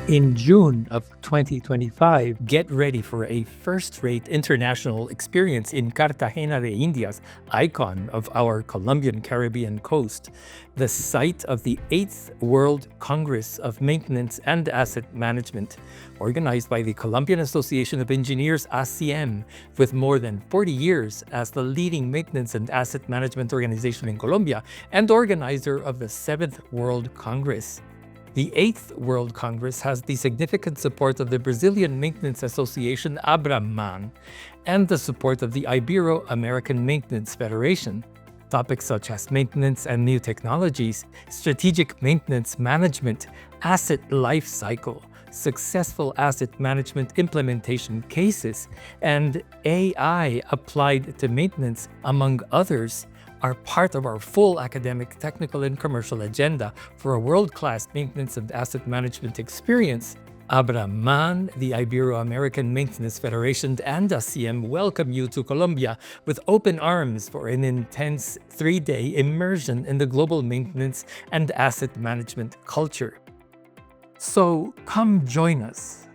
In June of 2025, get ready for a first-rate international experience in Cartagena de Indias, icon of our Colombian Caribbean coast, the site of the 8th World Congress of Maintenance and Asset Management, organized by the Colombian Association of Engineers, Aciem, with more than 40 years as the leading maintenance and asset management organization in Colombia and organizer of the 7th World Congress. The 8th World Congress has the significant support of the Brazilian Maintenance Association, Aciem, and the support of the Ibero-American Maintenance Federation. Topics such as maintenance and new technologies, strategic maintenance management, asset life cycle, successful asset management implementation cases, and AI applied to maintenance, among others, are part of our full academic, technical, and commercial agenda for a world-class maintenance and asset management experience. Aciem, the Ibero-American Maintenance Federation, and Aciem welcome you to Colombia with open arms for an intense 3-day immersion in the global maintenance and asset management culture. So come join us.